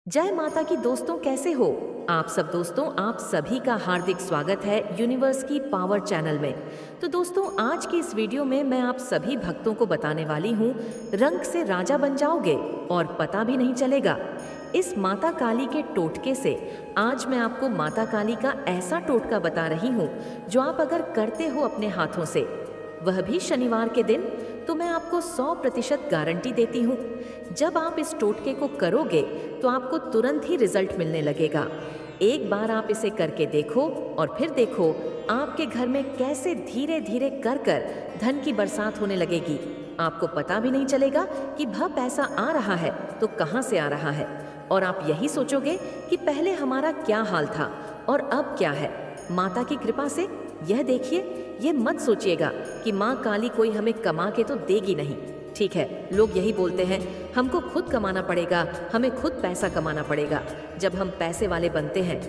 जय माता की दोस्तों, कैसे हो आप सब। दोस्तों, आप सभी का हार्दिक स्वागत है यूनिवर्स की पावर चैनल में। तो दोस्तों, आज की इस वीडियो में मैं आप सभी भक्तों को बताने वाली हूँ, रंग से राजा बन जाओगे और पता भी नहीं चलेगा। इस माता काली के टोटके से आज मैं आपको माता काली का ऐसा टोटका बता रही हूँ जो आप अगर करते हो अपने हाथों से, वह भी शनिवार के दिन, तो मैं आपको 100% गारंटी देती हूँ। जब आप इस टोटके को करोगे तो आपको तुरंत ही रिजल्ट मिलने लगेगा। एक बार आप इसे करके देखो और फिर देखो आपके घर में कैसे धीरे धीरे कर कर धन की बरसात होने लगेगी। आपको पता भी नहीं चलेगा कि वह पैसा आ रहा है तो कहाँ से आ रहा है, और आप यही सोचोगे कि पहले हमारा क्या हाल था और अब क्या है। माता की कृपा से यह देखिए, ये मत सोचिएगा कि माँ काली कोई हमें कमा के तो देगी नहीं। ठीक है, लोग यही बोलते हैं हमको खुद कमाना पड़ेगा, हमें खुद पैसा कमाना पड़ेगा जब हम पैसे वाले बनते हैं।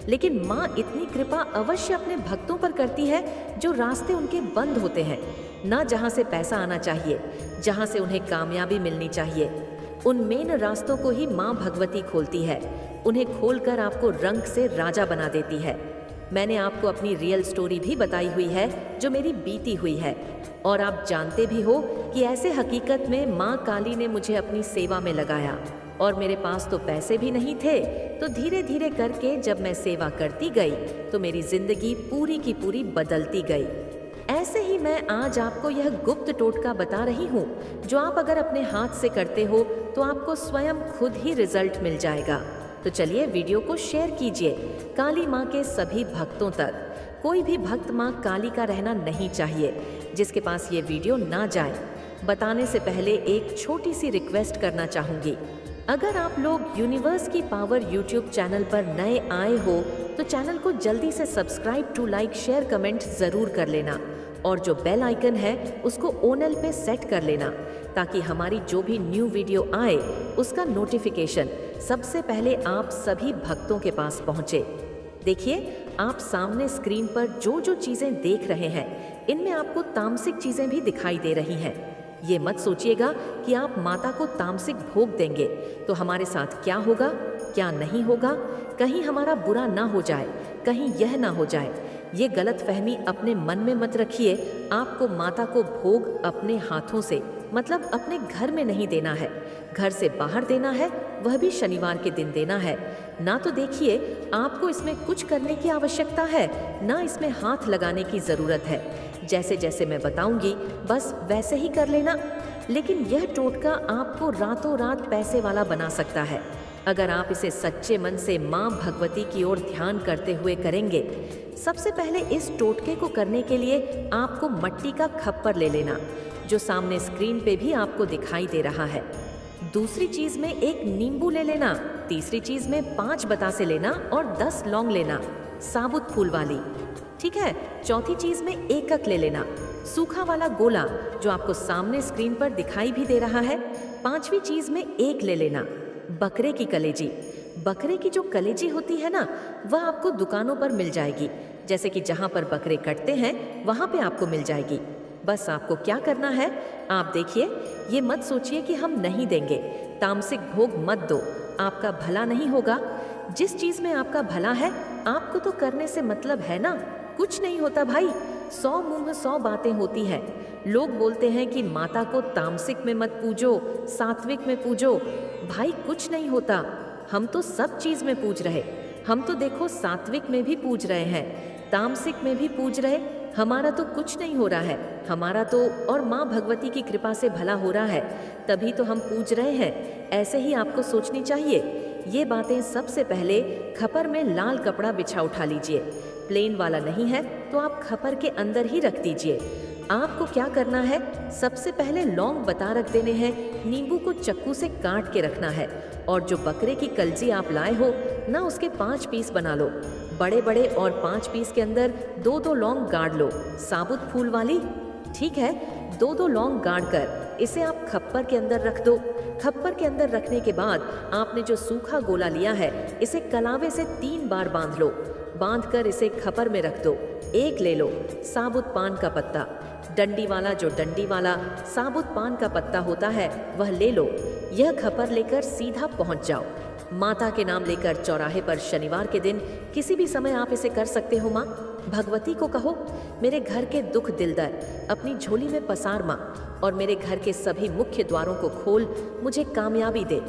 लेकिन माँ इतनी कृपा अवश्य अपने भक्तों पर करती है जो रास्ते उनके बंद होते हैं, ना जहाँ से पैसा आना चाहिए, जहाँ से उन्हें कामयाबी मिलनी चाहिए। उन मेन रास्तों को ही माँ भगवती खोलती है। उन्हें खोलकर आपको रंग से राजा बना देती है। मैंने आपको अपनी रियल स्टोरी भी बताई हुई है जो मेरी बीती हुई है, और आप जानते भी हो कि ऐसे हकीकत में माँ काली ने मुझे अपनी सेवा में लगाया और मेरे पास तो पैसे भी नहीं थे। तो धीरे धीरे करके जब मैं सेवा करती गई तो मेरी जिंदगी पूरी की पूरी बदलती गई। ऐसे ही मैं आज आपको यह गुप्त टोटका बता रही हूँ जो आप अगर अपने हाथ से करते हो तो आपको स्वयं खुद ही रिजल्ट मिल जाएगा। तो चलिए वीडियो को शेयर कीजिए काली माँ के सभी भक्तों तक। कोई भी भक्त माँ काली का रहना नहीं चाहिए जिसके पास ये वीडियो ना जाए। बताने से पहले एक छोटी सी रिक्वेस्ट करना चाहूँगी। अगर आप लोग यूनिवर्स की पावर यूट्यूब चैनल पर नए आए हो तो चैनल को जल्दी से subscribe to like share comment ज़रूर कर लेना, और जो बेल आइकन है उसको ओनल पे सेट कर लेना ताकि हमारी जो भी न्यू वीडियो आए उसका नोटिफिकेशन सबसे पहले आप सभी भक्तों के पास पहुंचे। देखिए, आप सामने स्क्रीन पर जो जो चीजें देख रहे हैं इनमें आपको तामसिक चीजें भी दिखाई दे रही हैं। ये मत सोचिएगा कि आप माता को तामसिक भोग देंगे तो हमारे साथ क्या होगा क्या नहीं होगा, कहीं हमारा बुरा ना हो जाए, कहीं यह ना हो जाए। ये गलत फहमी अपने मन में मत रखिए। आपको माता को भोग अपने हाथों से, मतलब अपने घर में नहीं देना है, घर से बाहर देना है, वह भी शनिवार के दिन देना है ना। तो देखिए, आपको इसमें कुछ करने की आवश्यकता है ना, इसमें हाथ लगाने की ज़रूरत है। जैसे जैसे मैं बताऊंगी बस वैसे ही कर लेना। लेकिन यह टोटका आपको रातों रात पैसे वाला बना सकता है अगर आप इसे सच्चे मन से माँ भगवती की ओर ध्यान करते हुए करेंगे। सबसे पहले इस टोटके को करने के लिए आपको मट्टी का खप्पर ले लेना जो सामने स्क्रीन पे भी आपको दिखाई दे रहा है। दूसरी चीज में एक नींबू ले लेना। तीसरी चीज में 5 बतासे लेना और 10 लौंग लेना, साबुत फूल वाली। ठीक है। चौथी चीज में एकक ले लेना, सूखा वाला गोला जो आपको सामने स्क्रीन पर दिखाई भी दे रहा है। पांचवी चीज में एक ले लेना, बकरे की कलेजी। बकरे की जो कलेजी होती है ना, वह आपको दुकानों पर मिल जाएगी, जैसे कि जहाँ पर बकरे कटते हैं वहाँ पे आपको मिल जाएगी। बस आपको क्या करना है, आप देखिए, ये मत सोचिए कि हम नहीं देंगे, तामसिक भोग मत दो, आपका भला नहीं होगा। जिस चीज में आपका भला है आपको तो करने से मतलब है ना। कुछ नहीं होता भाई, 100 मुंह 100 बातें होती हैं। लोग बोलते हैं कि माता को तामसिक में मत पूजो, सात्विक में पूजो। भाई कुछ नहीं होता, हम तो सब चीज में पूज रहे। हम तो देखो सात्विक में भी पूज रहे हैं, तामसिक में भी पूज रहे। हमारा तो कुछ नहीं हो रहा है, हमारा तो और माँ भगवती की कृपा से भला हो रहा है, तभी तो हम पूज रहे हैं। ऐसे ही आपको सोचनी चाहिए। ये बातें सबसे पहले खपर में लाल कपड़ा बिछा उठा लीजिए। प्लेन वाला नहीं है तो आप खपर के अंदर ही रख दीजिए। आपको क्या करना है, सबसे पहले लौंग बता रख देने हैं, नींबू को चक्कू से काट के रखना है, और जो बकरे की कलजी आप लाए हो ना, उसके 5 पीस बना लो, बड़े बड़े, और 5 पीस के अंदर 2-2 लौंग गाड़ लो, साबुत फूल वाली। ठीक है, 2-2 लौंग गाड़ कर इसे आप खप्पर के अंदर रख दो। खप्पर के अंदर रखने के बाद आपने जो सूखा गोला लिया है इसे कलावे से 3 बार बांध लो। बांध कर इसे खपर में रख दो। एक ले लो साबुत पान का पत्ता, डंडी वाला, जो डंडी वाला साबुत पान का पत्ता होता है वह ले लो। यह खपर लेकर सीधा पहुंच जाओ। माता के नाम लेकर चौराहे पर शनिवार के दिन किसी भी समय आप इसे कर सकते हो। माँ भगवती को कहो, मेरे घर के दुख दिलदर अपनी झोली में पसार माँ, और मेरे घर के सभी मुख्य द्वारों को खोल, मुझे कामयाबी दे,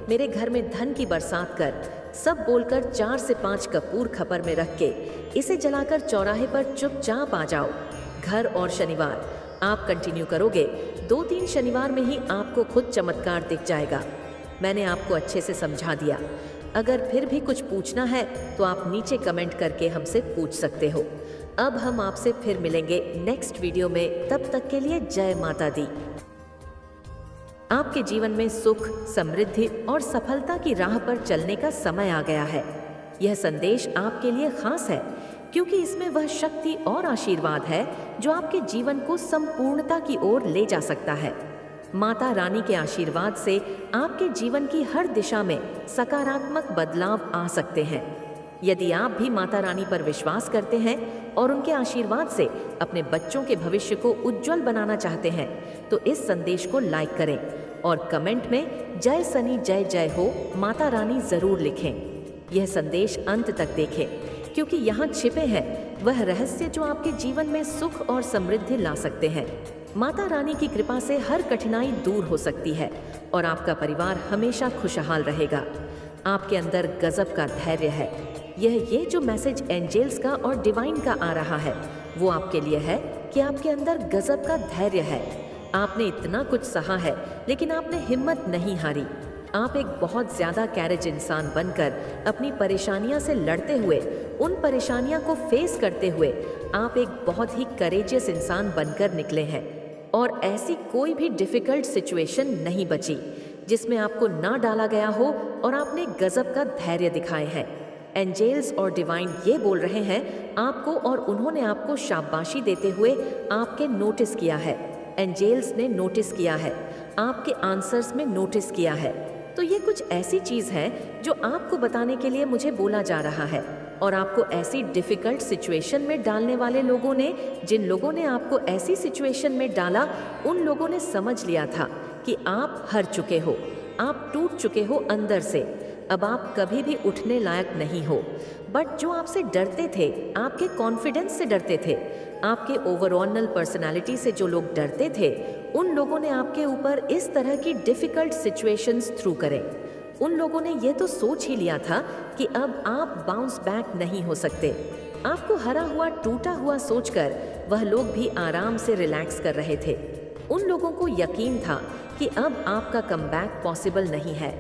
मेरे घर में धन की बरसात कर। सब बोलकर 4 से 5 कपूर खपर में रख के इसे जलाकर चौराहे पर चुपचाप आ जाओ। घर और शनिवार आप कंटिन्यू करोगे, 2-3 शनिवार में ही आपको खुद चमत्कार दिख जाएगा। मैंने आपको अच्छे से समझा दिया। अगर फिर भी कुछ पूछना है तो आप नीचे कमेंट करके हमसे पूछ सकते हो। अब हम आपसे फिर मिलेंगे नेक्स्ट वीडियो में। तब तक के लिए जय माता दी। आपके जीवन में सुख, समृद्धि और सफलता की राह पर चलने का समय आ गया है। यह संदेश आपके लिए खास है क्योंकि इसमें वह शक्ति और आशीर्वाद है जो आपके जीवन को संपूर्णता की ओर ले जा सकता है। माता रानी के आशीर्वाद से आपके जीवन की हर दिशा में सकारात्मक बदलाव आ सकते हैं। यदि आप भी माता रानी पर विश्वास करते हैं और उनके आशीर्वाद से अपने बच्चों के भविष्य को उज्जवल बनाना चाहते हैं तो इस संदेश को लाइक करें और कमेंट में जय सनी जय जय हो माता रानी जरूर लिखें। यह संदेश अंत तक देखें क्योंकि यहाँ छिपे हैं वह रहस्य जो आपके जीवन में सुख और समृद्धि ला सकते हैं। माता रानी की कृपा से हर कठिनाई दूर हो सकती है और आपका परिवार हमेशा खुशहाल रहेगा। आपके अंदर गजब का धैर्य है। ये जो मैसेज एंजेल्स का और डिवाइन का आ रहा है वो आपके लिए है कि आपके अंदर गजब का धैर्य है। आपने इतना कुछ सहा है लेकिन आपने हिम्मत नहीं हारी। आप एक बहुत ज्यादा कैरेज इंसान बनकर अपनी परेशानियों से लड़ते हुए, उन परेशानियों को फेस करते हुए आप एक बहुत ही करेजियस इंसान बनकर निकले हैं और ऐसी कोई भी डिफिकल्ट सिचुएशन नहीं बची जिसमें आपको ना डाला गया हो और आपने गजब का धैर्य दिखाए हैं। एंजेल्स और डिवाइन ये बोल रहे हैं आपको और उन्होंने आपको शाबाशी देते हुए आपके नोटिस किया है। एंजेल्स ने नोटिस किया है, आपके आंसर्स में नोटिस किया है। तो ये कुछ ऐसी चीज़ है जो आपको बताने के लिए मुझे बोला जा रहा है और आपको ऐसी डिफिकल्ट सिचुएशन में डालने वाले लोगों ने, जिन लोगों ने आपको ऐसी सिचुएशन में डाला, उन लोगों ने समझ लिया था कि आप हार चुके हो, आप टूट चुके हो अंदर से, अब आप कभी भी उठने लायक नहीं हो। बट जो आपसे डरते थे, आपके कॉन्फिडेंस से डरते थे, आपके ओवरऑल पर्सनालिटी से जो लोग डरते थे, उन लोगों ने आपके ऊपर इस तरह की डिफिकल्ट सिचुएशंस थ्रू करें। उन लोगों ने ये तो सोच ही लिया था कि अब आप बाउंस बैक नहीं हो सकते। आपको हरा हुआ, टूटा हुआ सोचकर वह लोग भी आराम से रिलैक्स कर रहे थे। उन लोगों को यकीन था कि अब आपका कमबैक पॉसिबल नहीं है,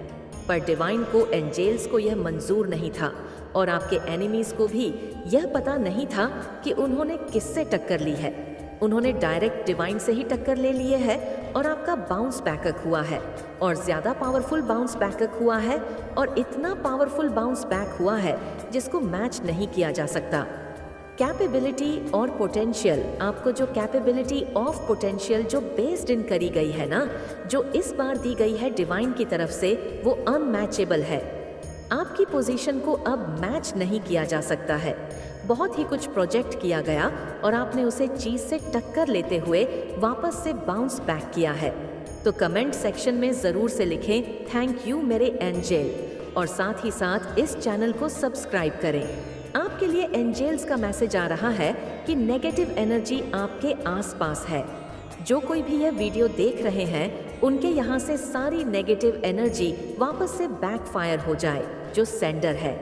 पर डिवाइन को, एंजेल्स को यह मंजूर नहीं था और आपके एनिमीज को भी यह पता नहीं था कि उन्होंने किससे टक्कर ली है। उन्होंने डायरेक्ट डिवाइन से ही टक्कर ले लिए है और आपका बाउंस बैकअप हुआ है और ज़्यादा पावरफुल बाउंस बैकअप हुआ है और इतना पावरफुल बाउंस बैक हुआ है जिसको मैच नहीं किया जा सकता। कैपेबिलिटी और पोटेंशियल, आपको जो कैपेबिलिटी ऑफ पोटेंशियल जो बेस्ड इन करी गई है ना, जो इस बार दी गई है डिवाइन की तरफ से, वो अनमैचेबल है। आपकी पोजीशन को अब मैच नहीं किया जा सकता है। बहुत ही कुछ प्रोजेक्ट किया गया और आपने उसे चीज से टक्कर लेते हुए वापस से बाउंस बैक किया है। तो कमेंट सेक्शन में जरूर से लिखें थैंक यू मेरे एंजेल, और साथ ही साथ इस चैनल को सब्सक्राइब करें। आपके लिए एंजेल्स का मैसेज आ रहा है कि नेगेटिव एनर्जी आपके आसपास है। जो कोई भी यह वीडियो देख रहे हैं उनके यहाँ से सारी नेगेटिव एनर्जी वापस से बैकफायर हो जाए जो सेंडर है।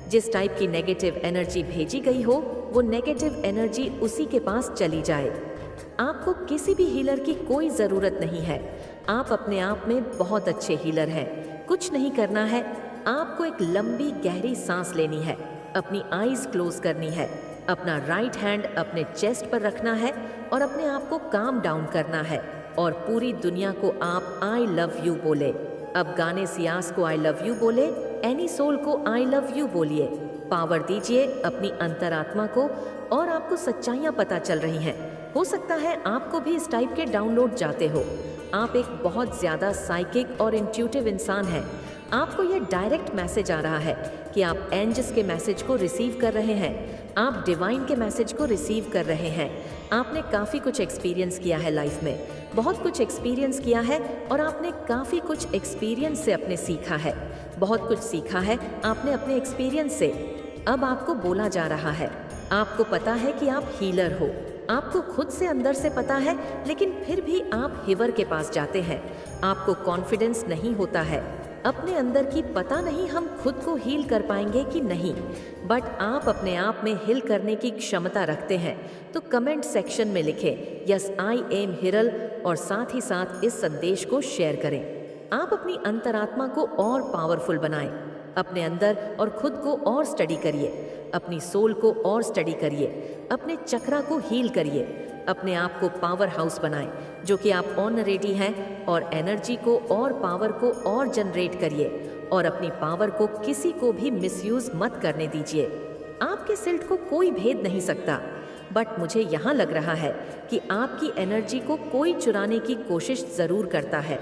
जिस टाइप की नेगेटिव एनर्जी भेजी गई हो वो नेगेटिव एनर्जी उसी के पास चली जाए। आपको किसी भी हीलर की कोई ज़रूरत नहीं है। आप अपने आप में बहुत अच्छे हीलर हैं। कुछ नहीं करना है, आपको एक लंबी गहरी सांस लेनी है, अपनी आईज क्लोज करनी है, अपना राइट हैंड अपने चेस्ट पर रखना है और अपने आप को काम डाउन करना है और पूरी दुनिया को आप आई लव यू बोले। अब गाने सियास को आई लव यू बोले, एनी सोल को आई लव यू बोलिए। पावर दीजिए अपनी अंतरात्मा को और आपको सच्चाइयाँ पता चल रही हैं। हो सकता है आपको भी इस टाइप के डाउनलोड जाते हो। आप एक बहुत ज़्यादा साइकिक और इंट्यूटिव इंसान हैं। आपको यह डायरेक्ट मैसेज आ रहा है कि आप एंजल्स के मैसेज को रिसीव कर रहे हैं, आप डिवाइन के मैसेज को रिसीव कर रहे हैं। आपने काफ़ी कुछ एक्सपीरियंस किया है लाइफ में, बहुत कुछ एक्सपीरियंस किया है और आपने काफ़ी कुछ एक्सपीरियंस से अपने सीखा है। बहुत कुछ सीखा है आपने अपने एक्सपीरियंस से। अब आपको बोला जा रहा है, आपको पता है कि आप हीलर हो, आपको खुद से अंदर से पता है, लेकिन फिर भी आप हीवर के पास जाते हैं। आपको कॉन्फिडेंस नहीं होता है अपने अंदर की, पता नहीं हम खुद को हील कर पाएंगे कि नहीं, बट आप अपने आप में हील करने की क्षमता रखते हैं। तो कमेंट सेक्शन में लिखें यस आई एम हिरल और साथ ही साथ इस संदेश को शेयर करें। आप अपनी अंतरात्मा को और पावरफुल बनाएं, अपने अंदर और खुद को और स्टडी करिए, अपनी सोल को और स्टडी करिए, अपने चक्रा को हील करिए, अपने आप को पावर हाउस बनाएं जो कि आप ऑनरेडी हैं, और एनर्जी को और पावर को और जनरेट करिए और अपनी पावर को किसी को भी मिसयूज मत करने दीजिए। आपके सिल्ट को कोई भेद नहीं सकता, बट मुझे यहाँ लग रहा है कि आपकी एनर्जी को कोई चुराने की कोशिश ज़रूर करता है।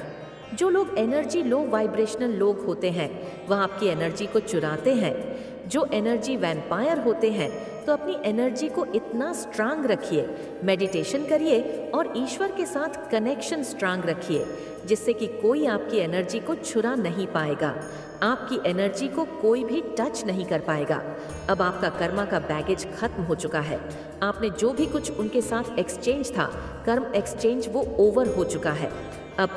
जो लोग एनर्जी लो वाइब्रेशनल लोग होते हैं वह आपकी एनर्जी को चुराते हैं। जो एनर्जी वैम्पायर होते हैं तो अपनी एनर्जी को इतना स्ट्रांग रखिए, मेडिटेशन करिए और ईश्वर के साथ कनेक्शन स्ट्रांग रखिए, जिससे कि कोई आपकी एनर्जी को चुरा नहीं पाएगा, आपकी एनर्जी को कोई भी टच नहीं कर पाएगा। अब आपका कर्मा का बैगेज खत्म हो चुका है। आपने जो भी कुछ उनके साथ एक्सचेंज था, कर्म एक्सचेंज, वो ओवर हो चुका है। अब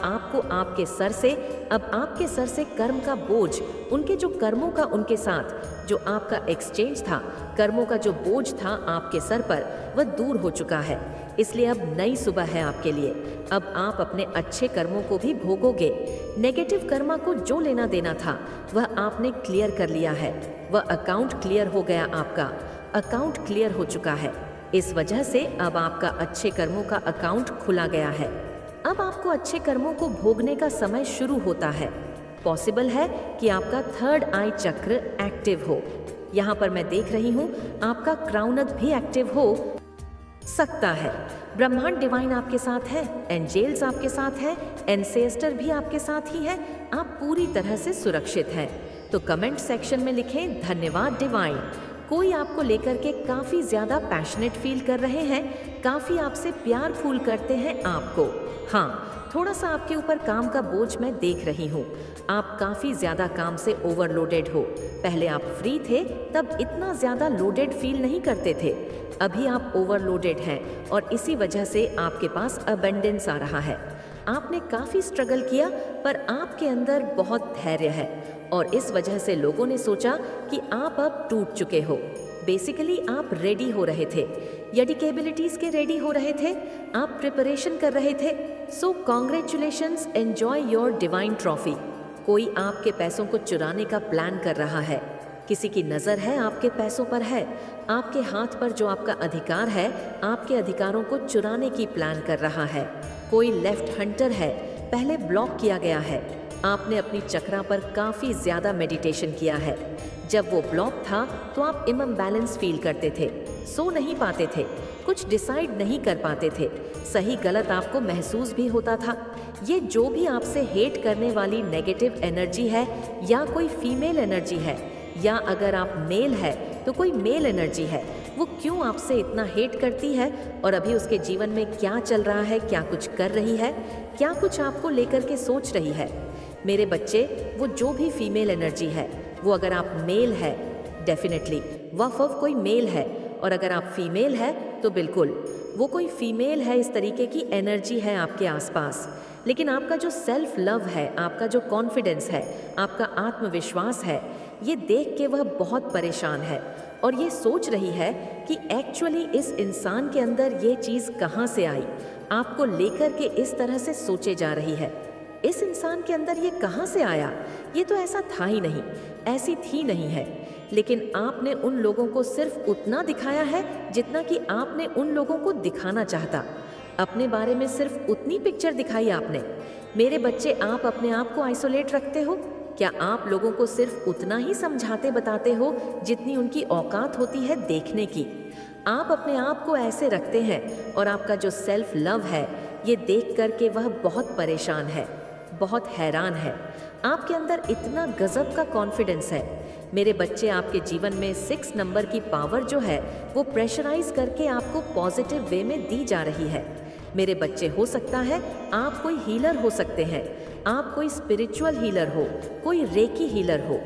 आपके सर से कर्म का बोझ, उनके जो कर्मों का उनके साथ जो आपका एक्सचेंज था, कर्मों का जो बोझ था आपके सर पर, वह दूर हो चुका है। इसलिए अब नई सुबह है आपके लिए। अब आप अपने अच्छे कर्मों को भी भोगोगे। नेगेटिव कर्मा को जो लेना देना था वह आपने क्लियर कर लिया है। वह अकाउंट क्लियर हो गया, आपका अकाउंट क्लियर हो चुका है। इस वजह से अब आपका अच्छे कर्मों का अकाउंट खुला गया है। अब आपको अच्छे कर्मों को भोगने का समय शुरू होता है। पॉसिबल है कि आपका थर्ड आई चक्र एक्टिव हो। यहाँ पर मैं देख रही हूँ आपका क्राउनक भी एक्टिव हो सकता है। ब्रह्मांड डिवाइन आपके साथ है, एंजेल्स आपके साथ है, एंसेस्टर भी आपके साथ ही है। आप पूरी तरह से सुरक्षित हैं। तो कमेंट सेक्शन में लिखें धन्यवाद डिवाइन। कोई आपको लेकर के काफ़ी ज़्यादा पैशनेट फील कर रहे हैं, काफ़ी आपसे प्यार फूल करते हैं आपको। हाँ, थोड़ा सा आपके ऊपर काम का बोझ मैं देख रही हूँ। आप काफ़ी ज़्यादा काम से ओवरलोडेड हो। पहले आप फ्री थे तब इतना ज़्यादा लोडेड फील नहीं करते थे। अभी आप ओवरलोडेड हैं और इसी वजह से आपके पास अबंडेंस आ रहा है। आपने काफ़ी स्ट्रगल किया पर आपके अंदर बहुत धैर्य है और इस वजह से लोगों ने सोचा कि आप अब टूट चुके हो। बेसिकली आप रेडी हो रहे थे, एडिकेबिलिटीज़ के रेडी हो रहे थे, आप प्रिपरेशन कर रहे थे। सो congratulations, enjoy your divine trophy. कोई आपके पैसों को चुराने का प्लान कर रहा है, किसी की नज़र है आपके पैसों पर है, आपके हाथ पर जो आपका अधिकार है, आपके अधिकारों को चुराने की प्लान कर रहा है। कोई लेफ्ट हंटर है, पहले ब्लॉक किया गया है। आपने अपनी चक्रा पर काफ़ी ज़्यादा मेडिटेशन किया है। जब वो ब्लॉक था तो आप इम्बैलेंस फील करते थे, सो नहीं पाते थे, कुछ डिसाइड नहीं कर पाते थे, सही गलत आपको महसूस भी होता था। ये जो भी आपसे हेट करने वाली नेगेटिव एनर्जी है या कोई फीमेल एनर्जी है या अगर आप मेल है तो कोई मेल एनर्जी है, वो क्यों आपसे इतना हेट करती है और अभी उसके जीवन में क्या चल रहा है, क्या कुछ कर रही है, क्या कुछ आपको लेकर के सोच रही है। मेरे बच्चे, वो जो भी फीमेल एनर्जी है, वो अगर आप मेल है डेफिनेटली वह कोई मेल है, और अगर आप फीमेल है तो बिल्कुल वो कोई फीमेल है। इस तरीके की एनर्जी है आपके आसपास। लेकिन आपका जो सेल्फ लव है, आपका जो कॉन्फिडेंस है, आपका आत्मविश्वास है, ये देख के वह बहुत परेशान है और ये सोच रही है कि एक्चुअली इस इंसान के अंदर ये चीज़ कहाँ से आई। आपको लेकर के इस तरह से सोचे जा रही है, इस इंसान के अंदर ये कहाँ से आया, ये तो ऐसा था ही नहीं, ऐसी थी नहीं है। लेकिन आपने उन लोगों को सिर्फ उतना दिखाया है जितना कि आपने उन लोगों को दिखाना चाहता। अपने बारे में सिर्फ उतनी पिक्चर दिखाई आपने। मेरे बच्चे, आप अपने आप को आइसोलेट रखते हो। क्या आप लोगों को सिर्फ उतना ही समझाते बताते हो जितनी उनकी औकात होती है देखने की? आप अपने आप को ऐसे रखते हैं और आपका जो सेल्फ लव है, ये देख करके वह बहुत परेशान है, बहुत हैरान है। आपके अंदर इतना गजब का कॉन्फिडेंस है। मेरे बच्चे, आपके जीवन में 6 नंबर की पावर जो है वो प्रेशराइज करके आपको पॉजिटिव वे में दी जा रही है। मेरे बच्चे, हो सकता है आप कोई हीलर हो सकते हैं, आप कोई स्पिरिचुअल हीलर हो, कोई रेकी हीलर हो।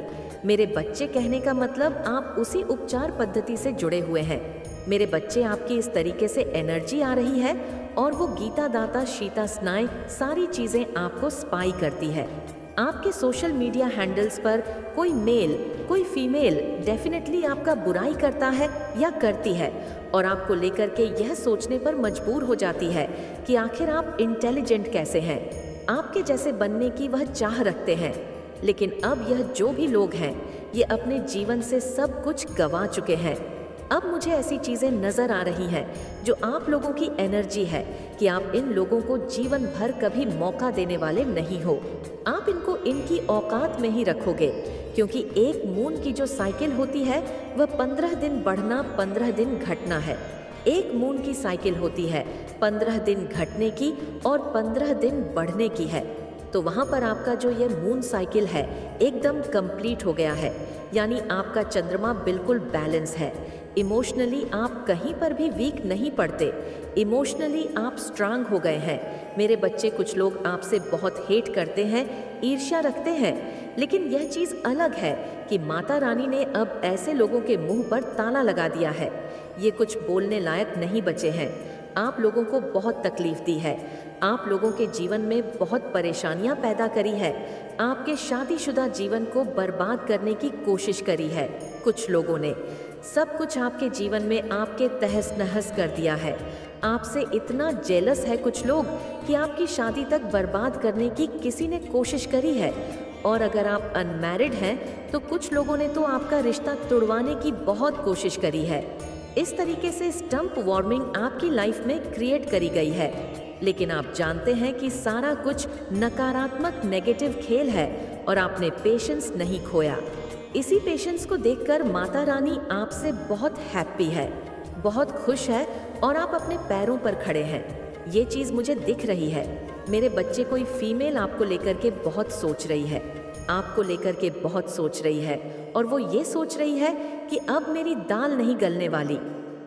मेरे बच्चे कहने का मतलब आप उसी उपचार पद्धति से जुड़े हुए हैं। मेरे बच्चे, आपकी इस तरीके से एनर्जी आ रही है और वो गीता दाता शीता स्नाय सारी चीज़ें आपको स्पाई करती है। आपके सोशल मीडिया हैंडल्स पर कोई मेल कोई फीमेल डेफिनेटली आपका बुराई करता है या करती है और आपको लेकर के यह सोचने पर मजबूर हो जाती है कि आखिर आप इंटेलिजेंट कैसे हैं, आपके जैसे बनने की वह चाह रखते हैं। लेकिन अब यह जो भी लोग हैं ये अपने जीवन से सब कुछ गंवा चुके हैं। अब मुझे ऐसी चीज़ें नज़र आ रही हैं जो आप लोगों की एनर्जी है कि आप इन लोगों को जीवन भर कभी मौका देने वाले नहीं हो। आप इनको इनकी औकात में ही रखोगे, क्योंकि एक मून की जो साइकिल होती है वह 15 दिन बढ़ना 15 दिन घटना है। एक मून की साइकिल होती है 15 दिन घटने की और 15 दिन बढ़ने की है। तो वहाँ पर आपका जो ये मून साइकिल है एकदम कंप्लीट हो गया है, यानी आपका चंद्रमा बिल्कुल बैलेंस है। इमोशनली आप कहीं पर भी वीक नहीं पड़ते, इमोशनली आप स्ट्रांग हो गए हैं। मेरे बच्चे, कुछ लोग आपसे बहुत हेट करते हैं, ईर्ष्या रखते हैं, लेकिन यह चीज़ अलग है कि माता रानी ने अब ऐसे लोगों के मुंह पर ताला लगा दिया है। ये कुछ बोलने लायक नहीं बचे हैं। आप लोगों को बहुत तकलीफ दी है, आप लोगों के जीवन में बहुत परेशानियां पैदा करी है, आपके शादीशुदा जीवन को बर्बाद करने की कोशिश करी है। कुछ लोगों ने सब कुछ आपके जीवन में आपके तहस नहस कर दिया है। आपसे इतना जेलस है कुछ लोग कि आपकी शादी तक बर्बाद करने की किसी ने कोशिश करी है। और अगर आप अनमैरिड हैं तो कुछ लोगों ने तो आपका रिश्ता तुड़वाने की बहुत कोशिश करी है। इस तरीके से स्टंप वार्मिंग आपकी लाइफ में क्रिएट करी गई है। लेकिन आप जानते हैं कि सारा कुछ नकारात्मक नेगेटिव खेल है और आपने पेशेंस नहीं खोया। इसी पेशेंस को देखकर माता रानी आपसे बहुत हैप्पी है, बहुत खुश है और आप अपने पैरों पर खड़े हैं। ये चीज़ मुझे दिख रही है। मेरे बच्चे, कोई फीमेल आपको लेकर के बहुत सोच रही है, आपको लेकर के बहुत सोच रही है और वो ये सोच रही है कि अब मेरी दाल नहीं गलने वाली,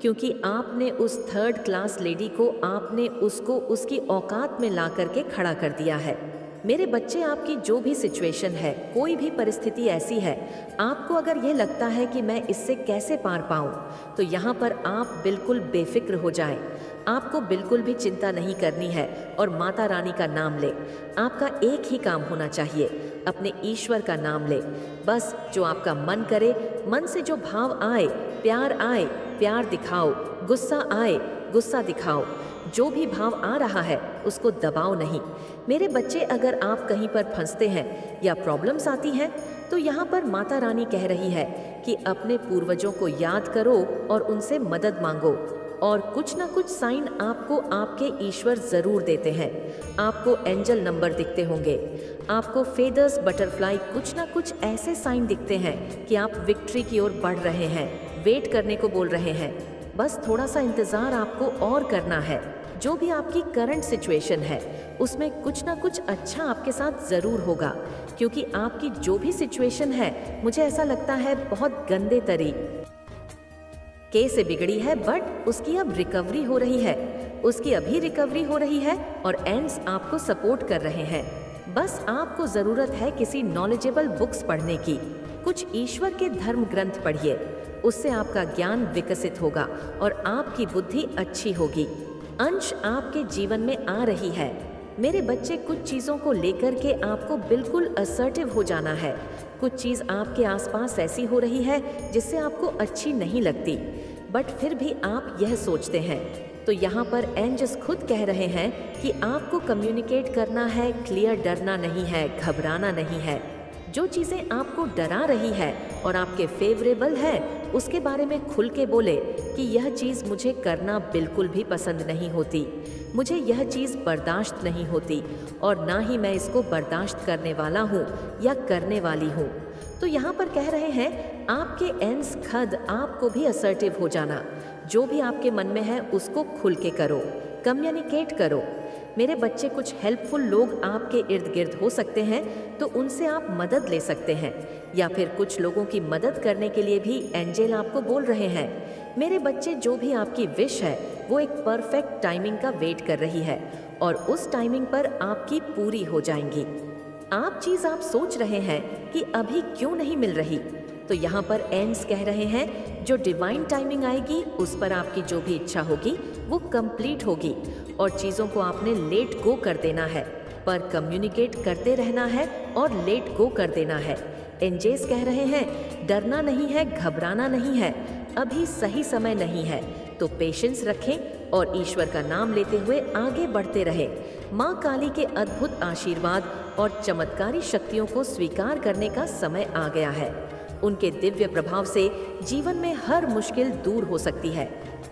क्योंकि आपने उस 3rd क्लास लेडी को, आपने उसको उसकी औकात में ला करके खड़ा कर दिया है। मेरे बच्चे, आपकी जो भी सिचुएशन है, कोई भी परिस्थिति ऐसी है, आपको अगर ये लगता है कि मैं इससे कैसे पार पाऊँ, तो यहाँ पर आप बिल्कुल बेफिक्र हो जाएं। आपको बिल्कुल भी चिंता नहीं करनी है और माता रानी का नाम ले। आपका एक ही काम होना चाहिए, अपने ईश्वर का नाम ले। बस जो आपका मन करे, मन से जो भाव आए, प्यार दिखाओ, गुस्सा आए, गुस्सा दिखाओ। जो भी भाव आ रहा है उसको दबाओ नहीं। मेरे बच्चे, अगर आप कहीं पर फंसते हैं या प्रॉब्लम्स आती हैं तो यहाँ पर माता रानी कह रही है कि अपने पूर्वजों को याद करो और उनसे मदद मांगो, और कुछ ना कुछ साइन आपको आपके ईश्वर ज़रूर देते हैं। आपको एंजल नंबर दिखते होंगे, आपको फेदर्स, बटरफ्लाई, कुछ ना कुछ ऐसे साइन दिखते हैं कि आप विक्ट्री की ओर बढ़ रहे हैं, वेट करने को बोल रहे हैं। बस थोड़ा सा इंतज़ार आपको और करना है। जो भी आपकी करंट सिचुएशन है उसमें कुछ ना कुछ अच्छा आपके साथ ज़रूर होगा, क्योंकि आपकी जो भी सिचुएशन है, मुझे ऐसा लगता है बहुत गंदे तरीके से बिगड़ी है, बट उसकी अब रिकवरी हो रही है। उसकी अभी रिकवरी हो रही है और एंड्स आपको सपोर्ट कर रहे हैं। बस आपको ज़रूरत है किसी नॉलेजेबल बुक्स पढ़ने की। कुछ ईश्वर के धर्म ग्रंथ पढ़िए, उससे आपका ज्ञान विकसित होगा और आपकी बुद्धि अच्छी होगी। अंश आपके जीवन में आ रही है। मेरे बच्चे, कुछ चीज़ों को लेकर के आपको बिल्कुल असर्टिव हो जाना है। कुछ चीज़ आपके आसपास ऐसी हो रही है जिससे आपको अच्छी नहीं लगती, बट फिर भी आप यह सोचते हैं। तो यहाँ पर एंजल्स खुद कह रहे हैं कि आपको कम्युनिकेट करना है, क्लियर, डरना नहीं है, घबराना नहीं है। जो चीज़ें आपको डरा रही है और आपके फेवरेबल है, उसके बारे में खुल के बोले कि यह चीज़ मुझे करना बिल्कुल भी पसंद नहीं होती, मुझे यह चीज़ बर्दाश्त नहीं होती और ना ही मैं इसको बर्दाश्त करने वाला हूँ या करने वाली हूँ। तो यहाँ पर कह रहे हैं आपके एंस खद आपको भी असर्टिव हो जाना। जो भी आपके मन में है उसको खुल के करो, कम्युनिकेट करो। मेरे बच्चे, कुछ हेल्पफुल लोग आपके इर्द गिर्द हो सकते हैं, तो उनसे आप मदद ले सकते हैं, या फिर कुछ लोगों की मदद करने के लिए भी एंजल आपको बोल रहे हैं। मेरे बच्चे, जो भी आपकी विश है वो एक परफेक्ट टाइमिंग का वेट कर रही है और उस टाइमिंग पर आपकी पूरी हो जाएंगी। आप सोच रहे हैं कि अभी क्यों नहीं मिल रही, तो यहाँ पर एंड्स कह रहे हैं जो डिवाइन टाइमिंग आएगी उस पर आपकी जो भी इच्छा होगी वो कंप्लीट होगी और चीज़ों को आपने लेट गो कर देना है, पर कम्युनिकेट करते रहना है और लेट गो कर देना है। एंजेस कह रहे हैं डरना नहीं है, घबराना नहीं है, अभी सही समय नहीं है, तो पेशेंस रखें और ईश्वर का नाम लेते हुए आगे बढ़ते रहें। माँ काली के अद्भुत आशीर्वाद और चमत्कारी शक्तियों को स्वीकार करने का समय आ गया है। उनके दिव्य प्रभाव से जीवन में हर मुश्किल दूर हो सकती है।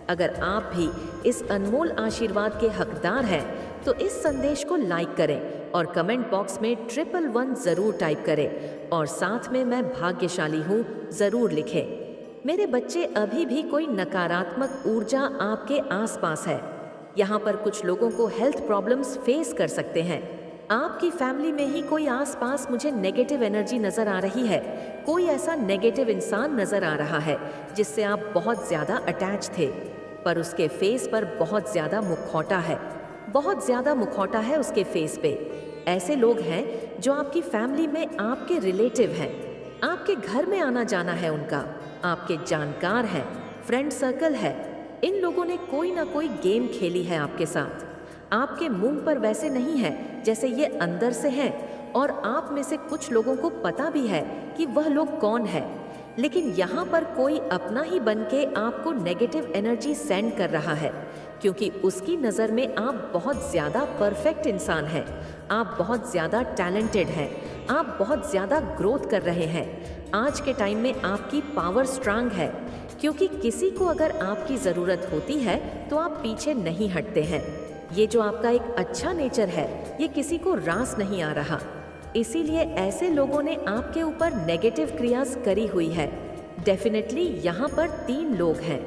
अगर आप भी इस अनमोल आशीर्वाद के हकदार हैं तो इस संदेश को लाइक करें और कमेंट बॉक्स में 111 जरूर टाइप करें और साथ में मैं भाग्यशाली हूँ जरूर लिखें। मेरे बच्चे, अभी भी कोई नकारात्मक ऊर्जा आपके आसपास है। यहाँ पर कुछ लोगों को हेल्थ प्रॉब्लम्स फेस कर सकते हैं। आपकी फैमिली में ही कोई आसपास मुझे नेगेटिव एनर्जी नजर आ रही है। कोई ऐसा नेगेटिव इंसान नजर आ रहा है जिससे आप बहुत ज्यादा अटैच थे, पर उसके फेस पर बहुत ज्यादा मुखौटा है, बहुत ज्यादा मुखौटा है उसके फेस पे। ऐसे लोग हैं जो आपकी फैमिली में आपके रिलेटिव हैं, आपके घर में आना जाना है उनका, आपके जानकार हैं, फ्रेंड सर्कल है। इन लोगों ने कोई ना कोई गेम खेली है आपके साथ। आपके मुंह पर वैसे नहीं है जैसे ये अंदर से हैं, और आप में से कुछ लोगों को पता भी है कि वह लोग कौन है, लेकिन यहाँ पर कोई अपना ही बन के आपको नेगेटिव एनर्जी सेंड कर रहा है, क्योंकि उसकी नज़र में आप बहुत ज़्यादा परफेक्ट इंसान हैं, आप बहुत ज़्यादा टैलेंटेड हैं, आप बहुत ज़्यादा ग्रोथ कर रहे हैं। आज के टाइम में आपकी पावर स्ट्रांग है, क्योंकि किसी को अगर आपकी ज़रूरत होती है तो आप पीछे नहीं हटते हैं। ये जो आपका एक अच्छा नेचर है ये किसी को रास नहीं आ रहा, इसीलिए ऐसे लोगों ने आपके ऊपर नेगेटिव क्रियाज करी हुई है। डेफिनेटली यहाँ पर 3 लोग हैं,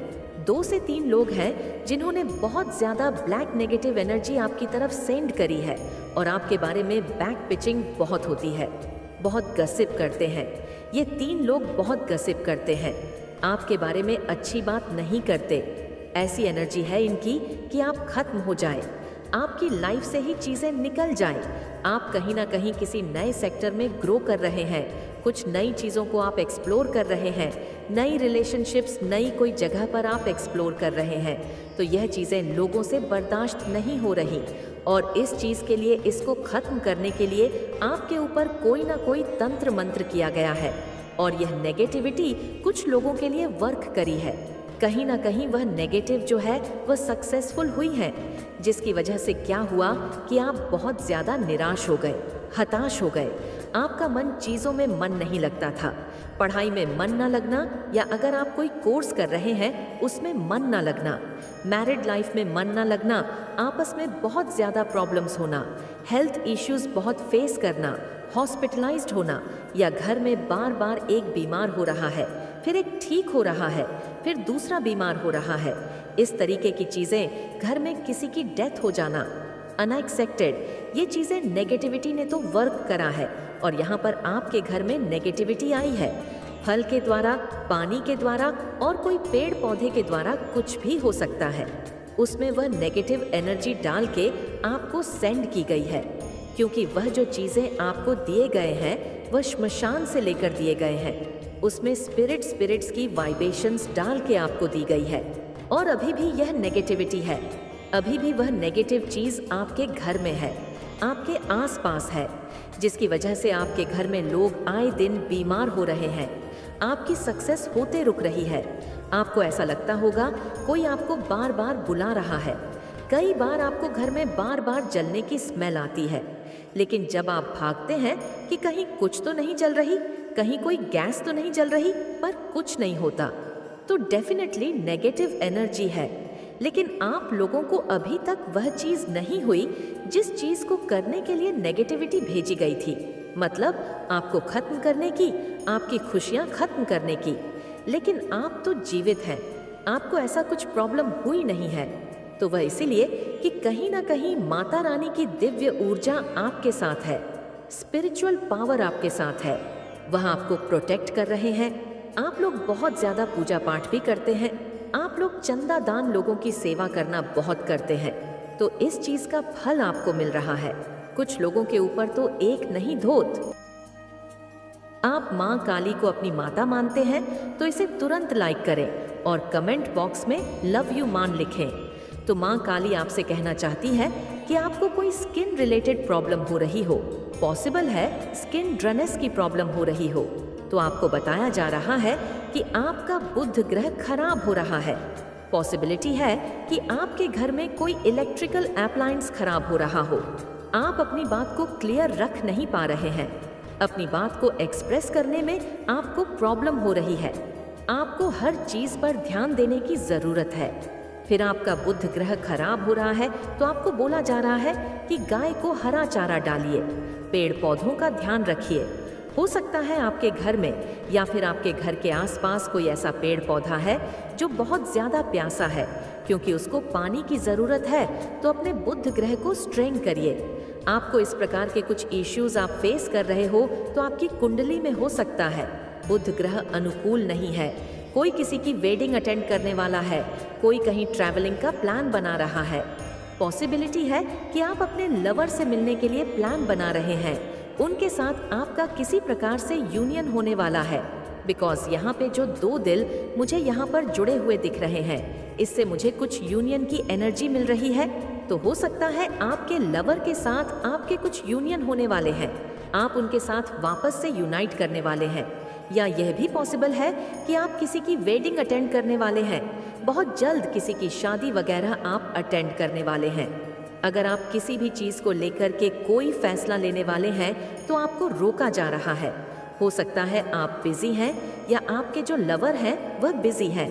2 से 3 लोग हैं जिन्होंने बहुत ज़्यादा ब्लैक नेगेटिव एनर्जी आपकी तरफ सेंड करी है और आपके बारे में बैक पिचिंग बहुत होती है, बहुत गसिप करते हैं। ये 3 लोग बहुत गसिप करते हैं, आपके बारे में अच्छी बात नहीं करते। ऐसी एनर्जी है इनकी कि आप खत्म हो जाए, आपकी लाइफ से ही चीज़ें निकल जाएं। आप कहीं ना कहीं किसी नए सेक्टर में ग्रो कर रहे हैं, कुछ नई चीज़ों को आप एक्सप्लोर कर रहे हैं, नई रिलेशनशिप्स, नई कोई जगह पर आप एक्सप्लोर कर रहे हैं, तो यह चीज़ें लोगों से बर्दाश्त नहीं हो रही और इस चीज़ के लिए, इसको ख़त्म करने के लिए आपके ऊपर कोई ना कोई तंत्र मंत्र किया गया है और यह नेगेटिविटी कुछ लोगों के लिए वर्क करी है। कहीं ना कहीं वह नेगेटिव जो है वह सक्सेसफुल हुई है, जिसकी वजह से क्या हुआ कि आप बहुत ज़्यादा निराश हो गए, हताश हो गए। आपका मन चीज़ों में मन नहीं लगता था, पढ़ाई में मन ना लगना, या अगर आप कोई कोर्स कर रहे हैं उसमें मन ना लगना, मैरिड लाइफ में मन ना लगना, आपस में बहुत ज़्यादा प्रॉब्लम्स होना, हेल्थ इश्यूज बहुत फेस करना, हॉस्पिटलाइज्ड होना, या घर में बार बार एक बीमार हो रहा है, फिर एक ठीक हो रहा है, फिर दूसरा बीमार हो रहा है। इस तरीके की चीज़ें, घर में किसी की डेथ हो जाना, अनएक्सपेक्टेड, ये चीज़ें नेगेटिविटी ने तो वर्क करा है और यहाँ पर आपके घर में नेगेटिविटी आई है। फल के द्वारा, पानी के द्वारा और कोई पेड़ पौधे के द्वारा कुछ भी हो सकता है, उसमें वह नेगेटिव एनर्जी डाल के आपको सेंड की गई है, क्योंकि वह जो चीज़ें आपको दिए गए हैं वह श्मशान से लेकर दिए गए हैं, उसमें स्पिरिट्स की वाइब्रेशंस डाल के आपको दी गई है। और अभी भी यह नेगेटिविटी है, अभी भी वह नेगेटिव चीज़ आपके घर में है, आपके आसपास है, जिसकी वजह से आपके घर में लोग आए दिन बीमार हो रहे हैं, आपकी सक्सेस होते रुक रही है। आपको ऐसा लगता होगा कोई आपको बार बार बुला रहा है, कई बार आपको घर में बार बार जलने की स्मेल आती है, लेकिन जब आप भागते हैं कि कहीं कुछ तो नहीं जल रही, कहीं कोई गैस तो नहीं जल रही, पर कुछ नहीं होता, तो डेफिनेटली नेगेटिव एनर्जी है। लेकिन आप लोगों को अभी तक वह चीज़ नहीं हुई जिस चीज़ को करने के लिए नेगेटिविटी भेजी गई थी, मतलब आपको खत्म करने की, आपकी खुशियाँ खत्म करने की। लेकिन आप तो जीवित हैं, आपको ऐसा कुछ प्रॉब्लम हुई नहीं है, तो वह इसीलिए कि कहीं ना कहीं माता रानी की दिव्य ऊर्जा आपके साथ है, स्पिरिचुअल पावर आपके साथ है, वह आपको प्रोटेक्ट कर रहे हैं। आप लोग बहुत ज़्यादा पूजा पाठ भी करते हैं, आप लोग चंदा दान, लोगों की सेवा करना बहुत करते हैं, तो इस चीज़ का फल आपको मिल रहा है। कुछ लोगों के ऊपर तो एक नहीं धोत। आप माँ काली को अपनी माता मानते हैं तो इसे तुरंत लाइक करें और कमेंट बॉक्स में लव यू मान लिखें। तो माँ काली आपसे कहना चाहती है कि आपको कोई स्किन रिलेटेड प्रॉब्लम हो रही हो, पॉसिबल है स्किन ड्राइनेस की प्रॉब्लम हो रही हो, तो आपको बताया जा रहा है कि आपका बुध ग्रह खराब हो रहा है। पॉसिबिलिटी है कि आपके घर में कोई इलेक्ट्रिकल अप्लायंस खराब हो रहा हो। आप अपनी बात को क्लियर रख नहीं पा रहे हैं, अपनी बात को एक्सप्रेस करने में आपको प्रॉब्लम हो रही है। आपको हर चीज पर ध्यान देने की जरूरत है। फिर आपका बुध ग्रह खराब हो रहा है तो आपको बोला जा रहा है कि गाय को हरा चारा डालिए, पेड़ पौधों का ध्यान रखिए। हो सकता है आपके घर में या फिर आपके घर के आसपास कोई ऐसा पेड़ पौधा है जो बहुत ज्यादा प्यासा है, क्योंकि उसको पानी की जरूरत है, तो अपने बुध ग्रह को स्ट्रेन करिए। आपको इस प्रकार के कुछ इश्यूज आप फेस कर रहे हो तो आपकी कुंडली में हो सकता है बुध ग्रह अनुकूल नहीं है। कोई किसी की वेडिंग अटेंड करने वाला है, कोई कहीं ट्रैवलिंग का प्लान बना रहा है। पॉसिबिलिटी है कि आप अपने लवर से मिलने के लिए प्लान बना रहे हैं, उनके साथ आपका किसी प्रकार से यूनियन होने वाला है। बिकॉज यहाँ पे जो दो दिल मुझे यहाँ पर जुड़े हुए दिख रहे हैं, इससे मुझे कुछ यूनियन की एनर्जी मिल रही है। तो हो सकता है आपके लवर के साथ आपके कुछ यूनियन होने वाले हैं, आप उनके साथ वापस से यूनाइट करने वाले हैं। या यह भी पॉसिबल है कि आप किसी की वेडिंग अटेंड करने वाले हैं, बहुत जल्द किसी की शादी वगैरह आप अटेंड करने वाले हैं। अगर आप किसी भी चीज़ को लेकर के कोई फैसला लेने वाले हैं तो आपको रोका जा रहा है। हो सकता है आप बिजी हैं या आपके जो लवर हैं वह बिजी हैं,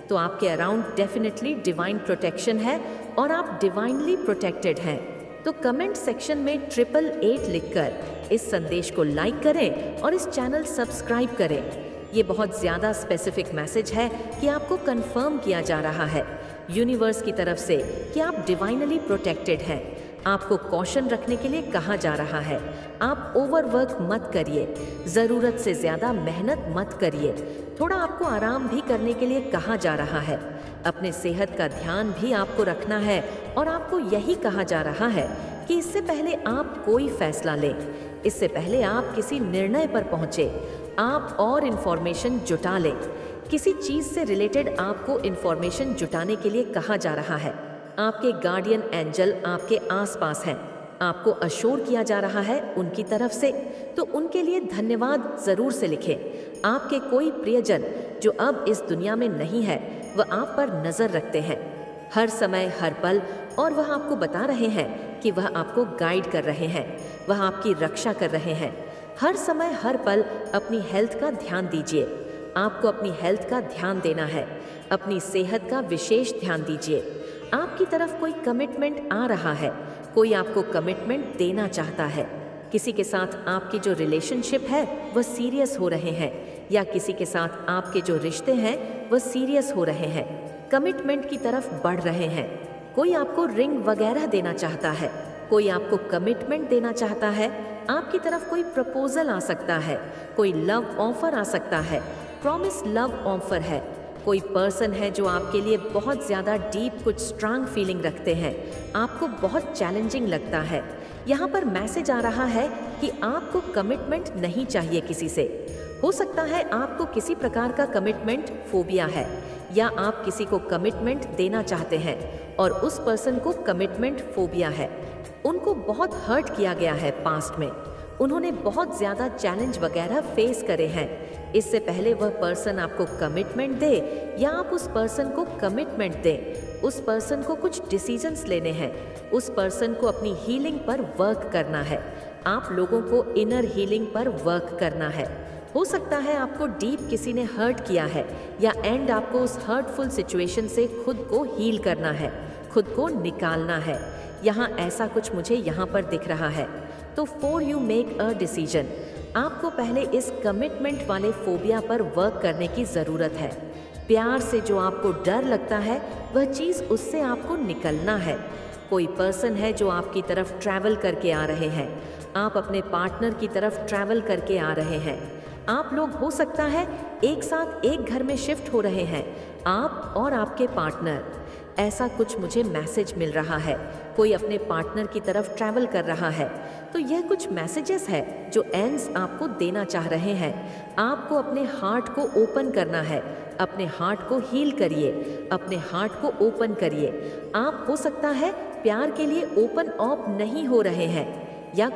तो आपके अराउंड डेफिनेटली डिवाइन प्रोटेक्शन है और आप डिवाइनली प्रोटेक्टेड हैं। तो कमेंट सेक्शन में 888 लिखकर इस संदेश को लाइक करें और इस चैनल सब्सक्राइब करें। ये बहुत ज़्यादा स्पेसिफिक मैसेज है कि आपको कंफर्म किया जा रहा है यूनिवर्स की तरफ से कि आप डिवाइनली प्रोटेक्टेड हैं। आपको कॉशन रखने के लिए कहा जा रहा है। आप ओवरवर्क मत करिए, ज़रूरत से ज़्यादा मेहनत मत करिए। थोड़ा आपको आराम भी करने के लिए कहा जा रहा है। अपने सेहत का ध्यान भी आपको रखना है और आपको यही कहा जा रहा है कि इससे पहले आप कोई फैसला लें, इससे पहले आप किसी निर्णय पर पहुँचे, आप और इन्फॉर्मेशन जुटा लें। किसी चीज़ से रिलेटेड आपको इन्फॉर्मेशन जुटाने के लिए कहा जा रहा है। आपके गार्डियन एंजल आपके आसपास हैं, आपको अश्योर किया जा रहा है उनकी तरफ से, तो उनके लिए धन्यवाद ज़रूर से लिखें। आपके कोई प्रियजन जो अब इस दुनिया में नहीं है वह आप पर नज़र रखते हैं हर समय हर पल, और वह आपको बता रहे हैं कि वह आपको गाइड कर रहे हैं, वह आपकी रक्षा कर रहे हैं। हर समय हर पल अपनी हेल्थ का ध्यान दीजिए। आपको अपनी हेल्थ का ध्यान देना है, अपनी सेहत का विशेष ध्यान दीजिए। आपकी तरफ कोई कमिटमेंट आ रहा है, कोई आपको कमिटमेंट देना चाहता है। किसी के साथ आपकी जो रिलेशनशिप है वह सीरियस हो रहे हैं, या किसी के साथ आपके जो रिश्ते हैं वह सीरियस हो रहे हैं, कमिटमेंट की तरफ बढ़ रहे हैं। कोई आपको रिंग वगैरह देना चाहता है, कोई आपको कमिटमेंट देना चाहता है। आपकी तरफ कोई प्रपोजल आ सकता है, कोई लव ऑफर आ सकता है, प्रॉमिस लव ऑफर है। कोई पर्सन है जो आपके लिए बहुत ज़्यादा डीप कुछ स्ट्रांग फीलिंग रखते हैं, आपको बहुत चैलेंजिंग लगता है। यहाँ पर मैसेज आ रहा है कि आपको कमिटमेंट नहीं चाहिए किसी से। हो सकता है आपको किसी प्रकार का कमिटमेंट फोबिया है, या आप किसी को कमिटमेंट देना चाहते हैं और उस पर्सन को कमिटमेंट फोबिया है। उनको बहुत हर्ट किया गया है पास्ट में, उन्होंने बहुत ज़्यादा चैलेंज वगैरह फेस करे हैं। इससे पहले वह पर्सन आपको कमिटमेंट दे या आप उस पर्सन को कमिटमेंट दें, उस पर्सन को कुछ डिसीजंस लेने हैं, उस पर्सन को अपनी हीलिंग पर वर्क करना है। आप लोगों को इनर हीलिंग पर वर्क करना है। हो सकता है आपको डीप किसी ने हर्ट किया है, या एंड आपको उस हर्टफुल सिचुएशन से खुद को हील करना है, खुद को निकालना है। यहाँ ऐसा कुछ मुझे यहाँ पर दिख रहा है। तो for you make a decision, आपको पहले इस कमिटमेंट वाले फोबिया पर वर्क करने की ज़रूरत है। प्यार से जो आपको डर लगता है वह चीज़, उससे आपको निकलना है। कोई पर्सन है जो आपकी तरफ ट्रैवल करके आ रहे हैं, आप अपने पार्टनर की तरफ ट्रैवल करके आ रहे हैं। आप लोग हो सकता है एक साथ एक घर में शिफ्ट हो रहे हैं, आप और आपके पार्टनर। ऐसा कुछ मुझे मैसेज मिल रहा है, कोई अपने पार्टनर की तरफ ट्रैवल कर रहा है। तो यह कुछ मैसेजेस है जो एंड्स आपको देना चाह रहे हैं। आपको अपने हार्ट को ओपन करना है, अपने हार्ट को हील करिए, अपने हार्ट को ओपन करिए। आप हो सकता है प्यार के लिए ओपन अप नहीं हो रहे हैं या